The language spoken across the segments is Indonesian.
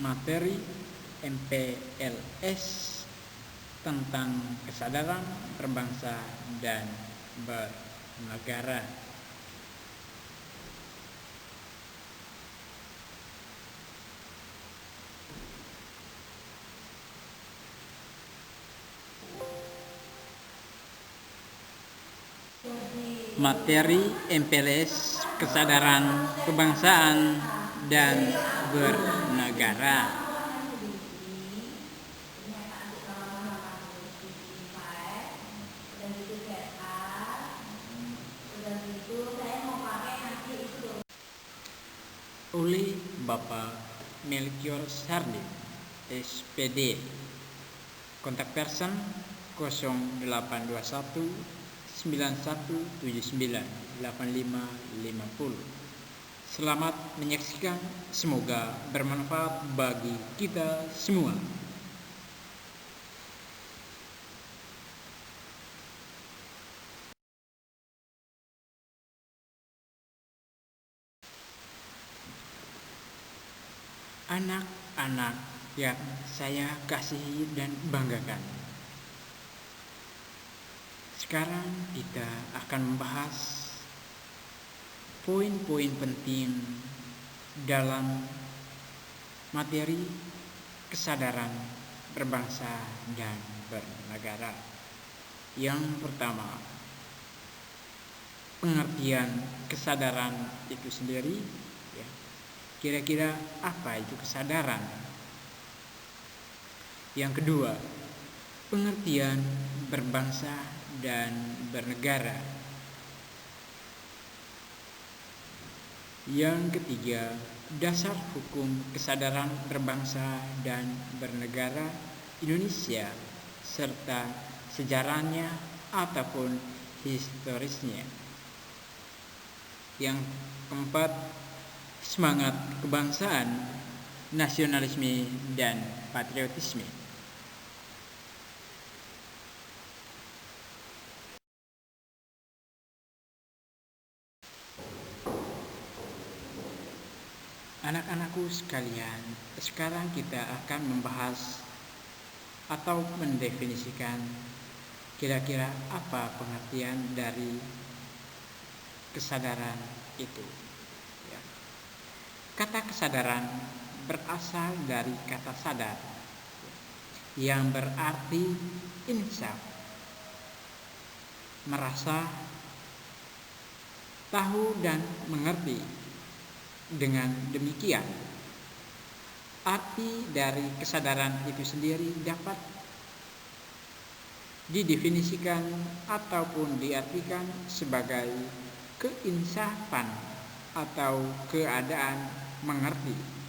materi MPLS tentang kesadaran berbangsa dan bernegara. Materi MPLS kesadaran kebangsaan dan bernegara. Oleh Bapak Melchior Sardi, SPD, kontak person 0821 9179 8550. Selamat menyaksikan, semoga bermanfaat bagi kita semua. Anak-anak yang saya kasihi dan banggakan, sekarang kita akan membahas poin-poin penting dalam materi kesadaran berbangsa dan bernegara. Yang pertama, pengertian kesadaran itu sendiri. Kira-kira apa itu kesadaran? Yang kedua, pengertian berbangsa dan bernegara. Yang ketiga, dasar hukum kesadaran berbangsa dan bernegara Indonesia serta sejarahnya ataupun historisnya. Yang keempat, semangat kebangsaan, nasionalisme dan patriotisme. Anak-anakku sekalian, sekarang kita akan membahas atau mendefinisikan kira-kira apa pengertian dari kesadaran itu. Kata kesadaran berasal dari kata sadar yang berarti insaf, merasa, tahu dan mengerti. Dengan demikian, arti dari kesadaran itu sendiri dapat didefinisikan ataupun diartikan sebagai keinsafan atau keadaan mengerti.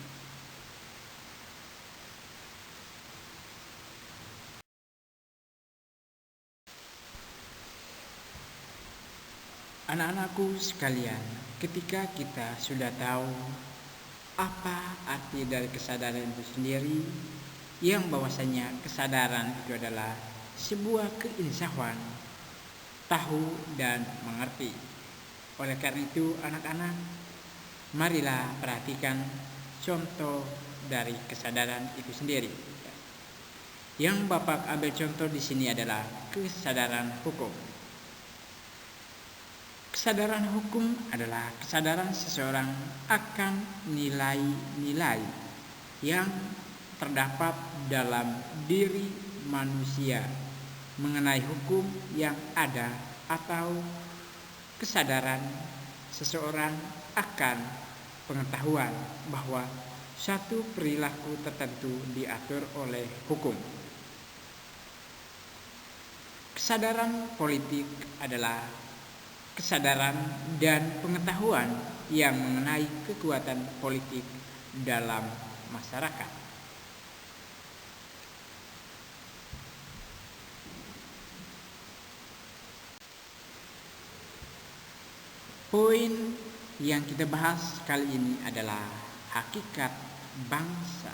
Anak-anakku sekalian, ketika kita sudah tahu apa arti dari kesadaran itu sendiri, yang bahwasanya kesadaran itu adalah sebuah keinsafan, tahu dan mengerti. Oleh karena itu, anak-anak, marilah perhatikan contoh dari kesadaran itu sendiri. Yang Bapak ambil contoh di sini adalah kesadaran hukum. Kesadaran hukum adalah kesadaran seseorang akan nilai-nilai yang terdapat dalam diri manusia mengenai hukum yang ada, atau kesadaran seseorang akan pengetahuan bahwa satu perilaku tertentu diatur oleh hukum. Kesadaran politik adalah kesadaran dan pengetahuan yang mengenai kekuatan politik dalam masyarakat. Poin yang kita bahas kali ini adalah hakikat bangsa.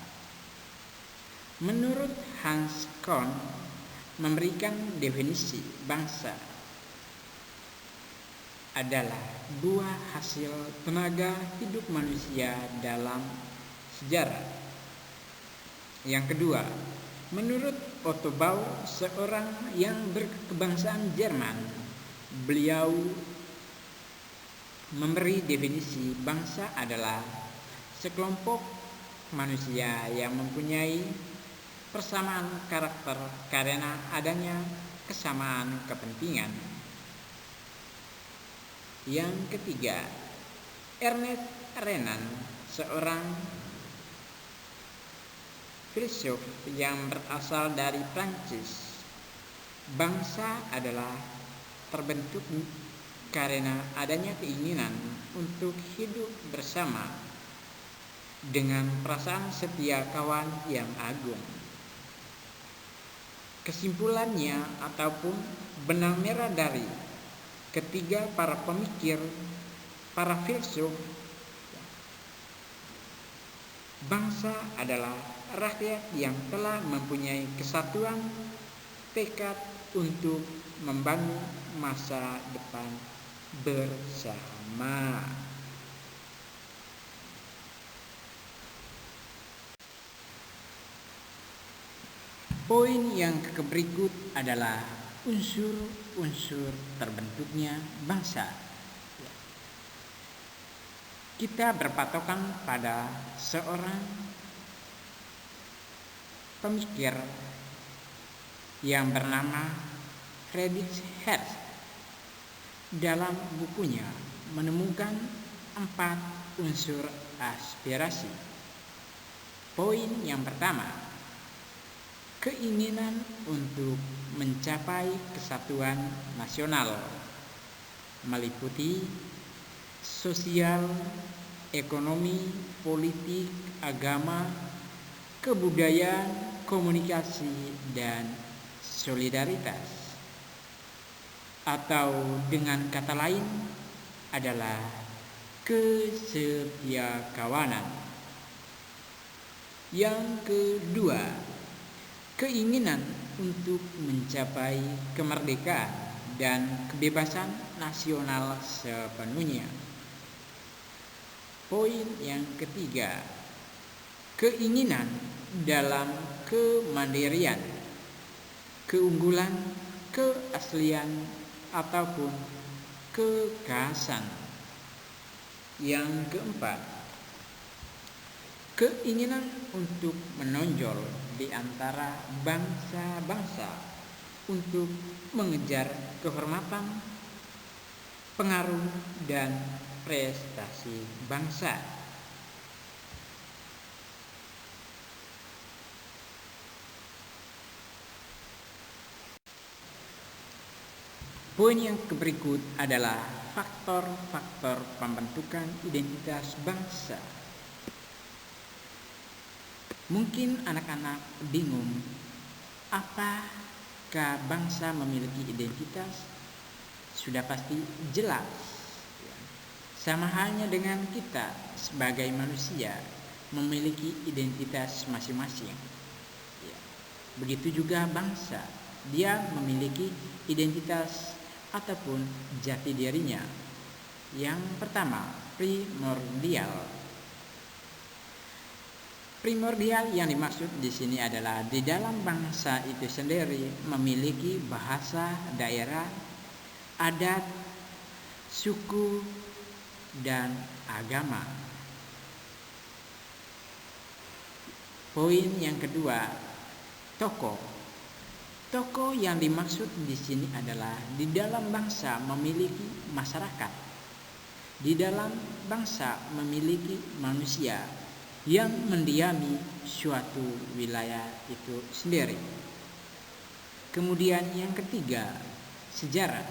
Menurut Hans Kohn memberikan definisi bangsa adalah buah hasil tenaga hidup manusia dalam sejarah. Yang kedua, menurut Otto Bauer, seorang yang berkebangsaan Jerman, beliau memberi definisi bangsa adalah sekelompok manusia yang mempunyai persamaan karakter karena adanya kesamaan kepentingan. Yang ketiga, Ernest Renan, seorang filsuf yang berasal dari Prancis. Bangsa adalah terbentuk karena adanya keinginan untuk hidup bersama dengan perasaan setia kawan yang agung. Kesimpulannya ataupun benang merah dari ketiga para pemikir, para filsuf, bangsa adalah rakyat yang telah mempunyai kesatuan tekad untuk membangun masa depan bersama. Poin yang berikut adalah unsur-unsur terbentuknya bangsa. Kita berpatokan pada seorang pemikir yang bernama Friedrich Hertz. Dalam bukunya menemukan 4 unsur aspirasi. Poin yang pertama, keinginan untuk mencapai kesatuan nasional, meliputi sosial, ekonomi, politik, agama, kebudayaan, komunikasi, dan solidaritas. Atau dengan kata lain adalah kesetiakawanan. Yang kedua, keinginan untuk mencapai kemerdekaan dan kebebasan nasional sepenuhnya. Poin yang ketiga, keinginan dalam kemandirian, keunggulan, keaslian, ataupun kekhasan. Yang keempat, keinginan untuk menonjol di antara bangsa-bangsa untuk mengejar kehormatan, pengaruh, dan prestasi bangsa. Poin yang berikut adalah faktor-faktor pembentukan identitas bangsa. Mungkin anak-anak bingung, apakah bangsa memiliki identitas? Sudah pasti jelas. Sama halnya dengan kita sebagai manusia memiliki identitas masing-masing. Begitu juga bangsa, dia memiliki identitas ataupun jati dirinya. Yang pertama, primordial. Primordial yang dimaksud di sini adalah di dalam bangsa itu sendiri memiliki bahasa, daerah, adat, suku, dan agama. Poin yang kedua, tokoh. Tokoh yang dimaksud di sini adalah di dalam bangsa memiliki masyarakat. Di dalam bangsa memiliki manusia yang mendiami suatu wilayah itu sendiri. Kemudian yang ketiga, sejarah.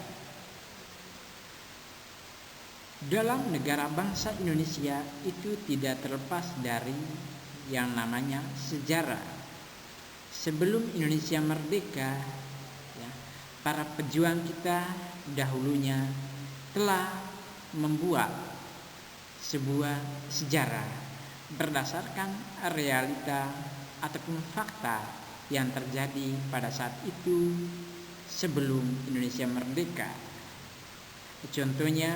Dalam negara bangsa Indonesia itu tidak terlepas dari yang namanya sejarah. Sebelum Indonesia merdeka, para pejuang kita dahulunya telah membuat sebuah sejarah berdasarkan realita ataupun fakta yang terjadi pada saat itu sebelum Indonesia merdeka. Contohnya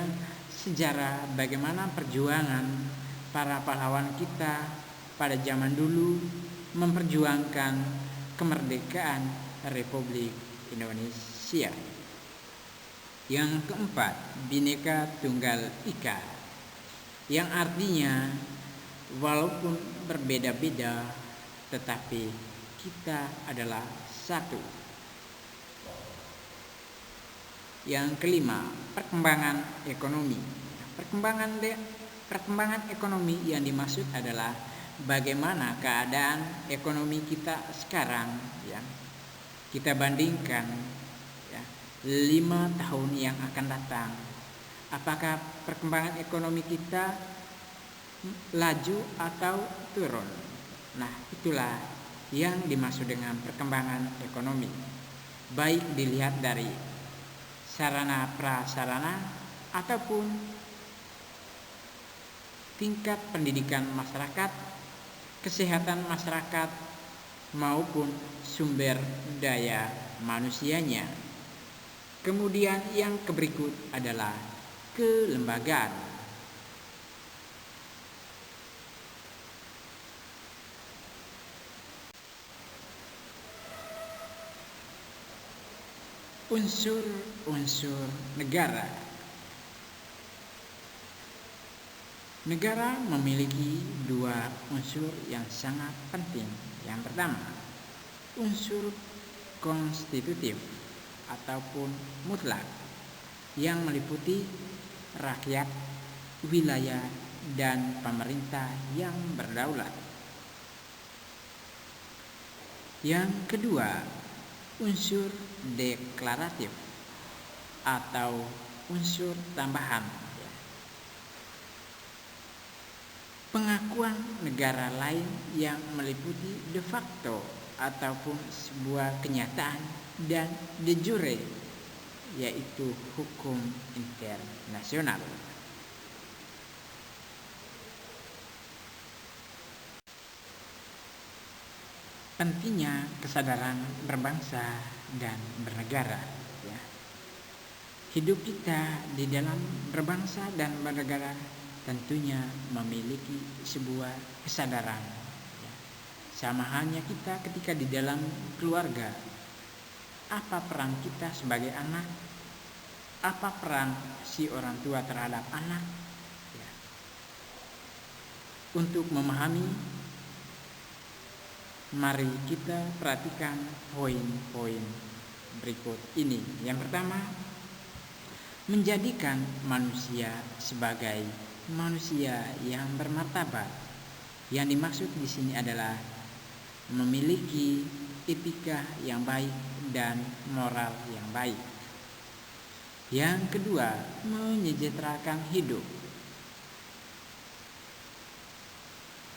sejarah bagaimana perjuangan para pahlawan kita pada zaman dulu memperjuangkan kemerdekaan Republik Indonesia. Yang keempat, Bhinneka Tunggal Ika, yang artinya walaupun berbeda-beda tetapi kita adalah satu. Yang kelima, perkembangan ekonomi. Perkembangan ekonomi yang dimaksud adalah bagaimana keadaan ekonomi kita sekarang, ya. Kita bandingkan, ya, 5 tahun yang akan datang. Apakah perkembangan ekonomi kita laju atau turun? Nah, itulah yang dimaksud dengan perkembangan ekonomi. Baik dilihat dari sarana prasarana ataupun tingkat pendidikan masyarakat, kesehatan masyarakat, maupun sumber daya manusianya. Kemudian yang berikut adalah kelembagaan. Unsur-unsur negara. Negara memiliki 2 unsur yang sangat penting. Yang pertama, unsur konstitutif ataupun mutlak yang meliputi rakyat, wilayah, dan pemerintah yang berdaulat. Yang kedua, unsur deklaratif atau unsur tambahan, pengakuan negara lain yang meliputi de facto ataupun sebuah kenyataan, dan de jure, yaitu hukum internasional. Pentingnya kesadaran berbangsa dan bernegara, ya. Hidup kita di dalam berbangsa dan bernegara tentunya memiliki sebuah kesadaran, ya. Sama halnya kita ketika di dalam keluarga, apa peran kita sebagai anak, apa peran si orang tua terhadap anak, ya. Untuk memahami, mari kita perhatikan poin-poin berikut ini. Yang pertama, menjadikan manusia sebagai manusia yang bermartabat. Yang dimaksud di sini adalah memiliki etika yang baik dan moral yang baik. Yang kedua, menyejahterakan hidup.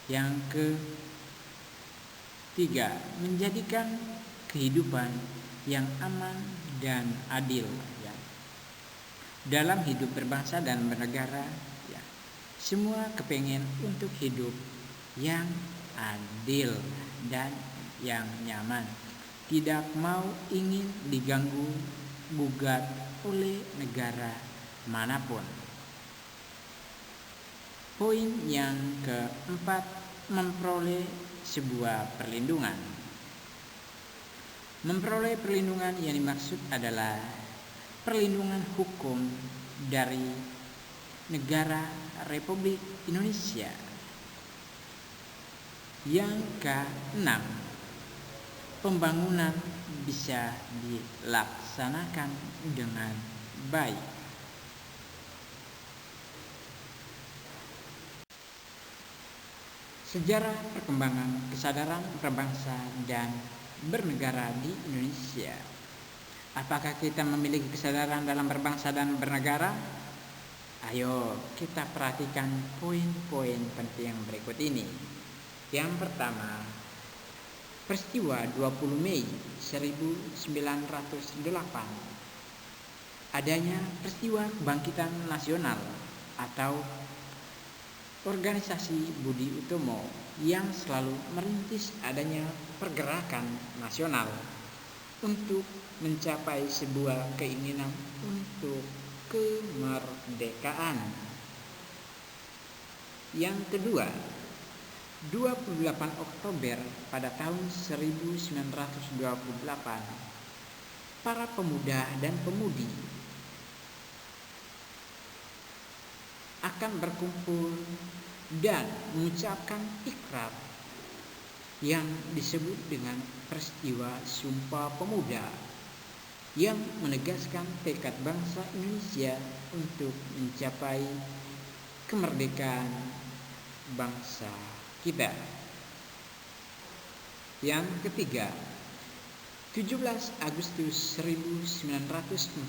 Yang ketiga, menjadikan kehidupan yang aman dan adil, ya. Dalam hidup berbangsa dan bernegara, ya, semua kepengen untuk hidup yang adil dan yang nyaman, tidak mau ingin diganggu gugat oleh negara manapun. Poin yang keempat, memperoleh sebuah perlindungan. Memperoleh perlindungan yang dimaksud adalah perlindungan hukum dari negara Republik Indonesia. Yang keenam, pembangunan bisa dilaksanakan dengan baik. Sejarah perkembangan kesadaran berbangsa dan bernegara di Indonesia. Apakah kita memiliki kesadaran dalam berbangsa dan bernegara? Ayo kita perhatikan poin-poin penting berikut ini. Yang pertama, peristiwa 20 Mei 1908. Adanya peristiwa kebangkitan nasional atau organisasi Budi Utomo yang selalu merintis adanya pergerakan nasional untuk mencapai sebuah keinginan untuk kemerdekaan. Yang kedua, 28 Oktober pada tahun 1928, para pemuda dan pemudi akan berkumpul dan mengucapkan ikrar yang disebut dengan peristiwa Sumpah Pemuda, yang menegaskan tekad bangsa Indonesia untuk mencapai kemerdekaan bangsa kita. Yang ketiga, 17 Agustus 1945,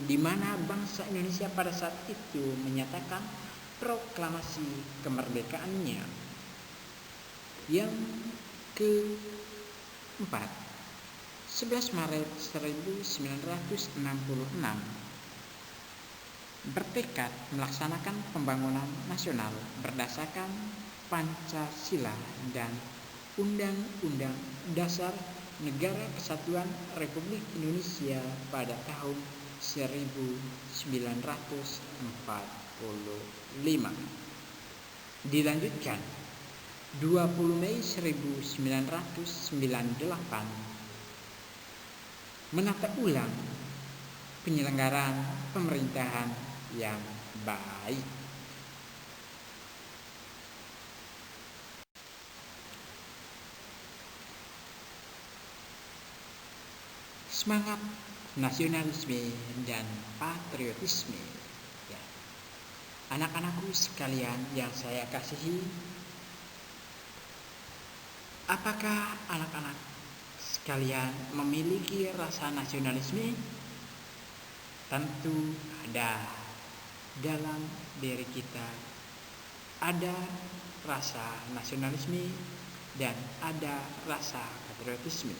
di mana bangsa Indonesia pada saat itu menyatakan proklamasi kemerdekaannya. Yang keempat, 11 Maret 1966, bertekad melaksanakan pembangunan nasional berdasarkan Pancasila dan Undang-Undang Dasar Negara Kesatuan Republik Indonesia pada tahun 1945. Dilanjutkan 20 Mei 1998, menata ulang penyelenggaraan pemerintahan yang baik. Semangat nasionalisme dan patriotisme. Ya. Anak-anakku sekalian yang saya kasihi, apakah anak-anak sekalian memiliki rasa nasionalisme? Tentu ada. Dalam diri kita ada rasa nasionalisme dan ada rasa patriotisme.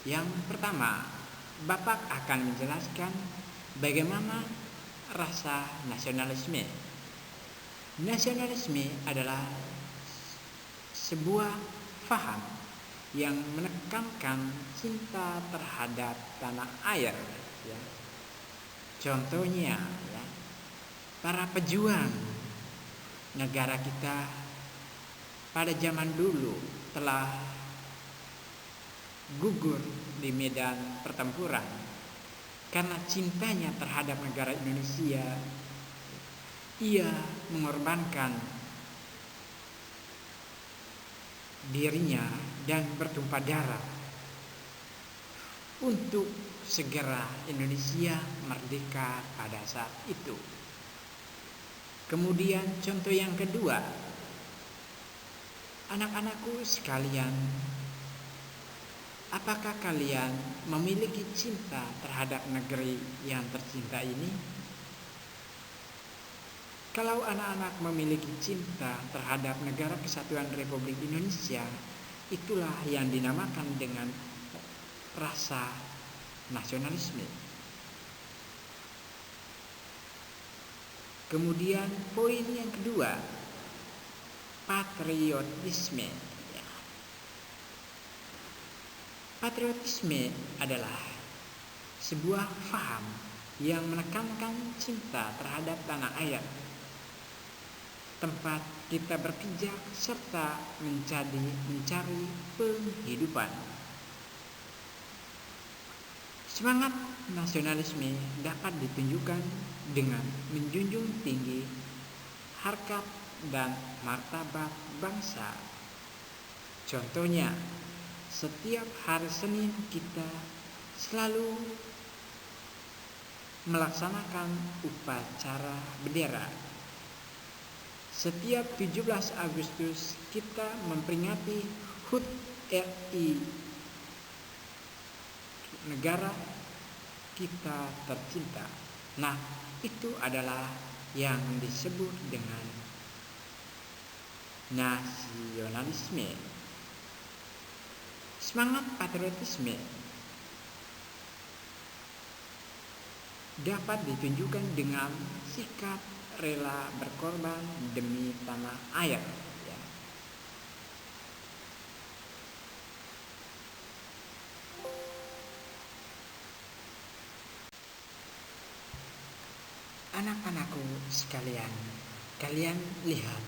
Yang pertama, Bapak akan menjelaskan bagaimana rasa nasionalisme. Nasionalisme adalah sebuah faham yang menekankan cinta terhadap tanah air. Ya. Contohnya, ya, para pejuang negara kita pada zaman dulu telah gugur di medan pertempuran karena cintanya terhadap negara Indonesia. Ia mengorbankan dirinya dan bertumpah darah untuk segera Indonesia merdeka pada saat itu. Kemudian contoh yang kedua, anak-anakku sekalian, apakah kalian memiliki cinta terhadap negeri yang tercinta ini? Kalau anak-anak memiliki cinta terhadap negara Kesatuan Republik Indonesia, itulah yang dinamakan dengan rasa nasionalisme. Kemudian poin yang kedua, patriotisme. Patriotisme adalah sebuah faham yang menekankan cinta terhadap tanah air, tempat kita berpijak, serta mencari penghidupan. Semangat nasionalisme dapat ditunjukkan dengan menjunjung tinggi harkat dan martabat bangsa. Contohnya, setiap hari Senin kita selalu melaksanakan upacara bendera. Setiap 17 Agustus kita memperingati HUT RI, negara kita tercinta. Nah, itu adalah yang disebut dengan nasionalisme. Semangat patriotisme dapat ditunjukkan dengan sikap rela berkorban demi tanah air. Ya. Anak-anakku sekalian, kalian lihat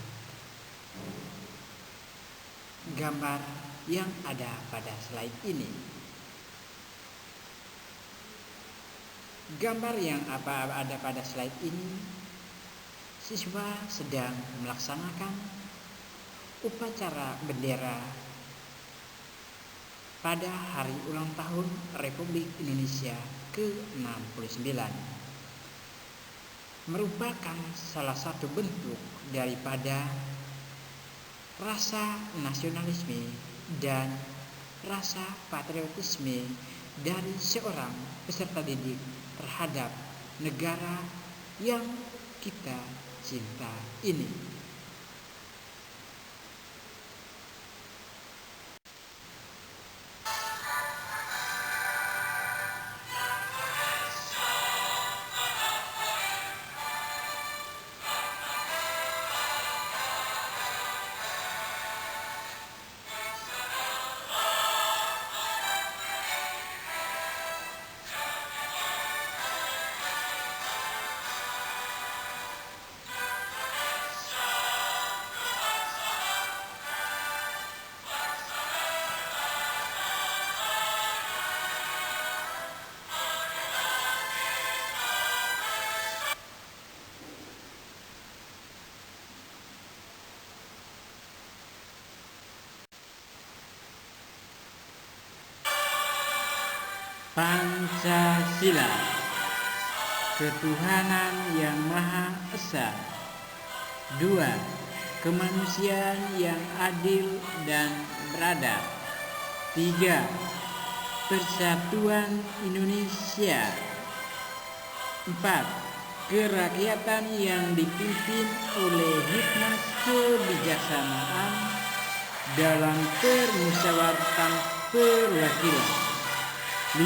gambar yang ada pada slide ini. Gambar yang ada pada slide ini, siswa sedang melaksanakan upacara bendera pada hari ulang tahun Republik Indonesia ke-69. Merupakan salah satu bentuk daripada rasa nasionalisme dan rasa patriotisme dari seorang peserta didik terhadap negara yang kita cinta ini. Pancasila, ketuhanan yang Maha Esa. 2. Kemanusiaan yang adil dan beradab. 3. Persatuan Indonesia. 4. Kerakyatan yang dipimpin oleh hikmat kebijaksanaan dalam permusyawaratan perwakilan. 5.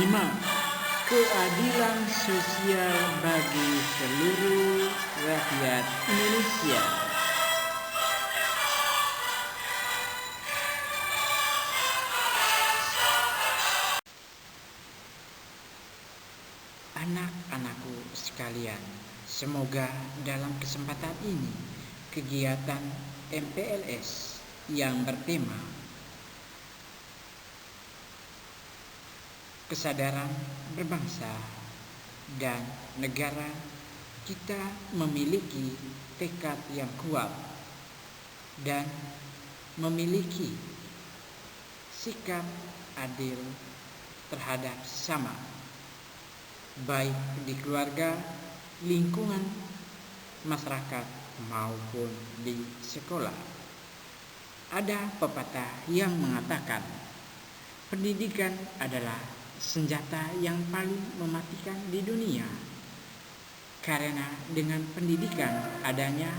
Keadilan sosial bagi seluruh rakyat Indonesia. Anak-anakku sekalian, semoga dalam kesempatan ini kegiatan MPLS yang bertema kesadaran berbangsa dan negara, kita memiliki tekad yang kuat dan memiliki sikap adil terhadap sesama, baik di keluarga, lingkungan, masyarakat maupun di sekolah. Ada pepatah yang mengatakan pendidikan adalah senjata yang paling mematikan di dunia, karena dengan pendidikan adanya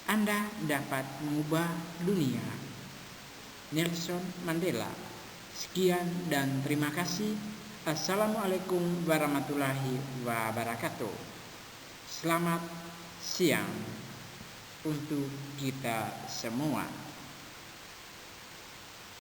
Anda dapat mengubah dunia. Nelson Mandela. Sekian dan terima kasih. Assalamualaikum warahmatullahi wabarakatuh. Selamat siang untuk kita semua.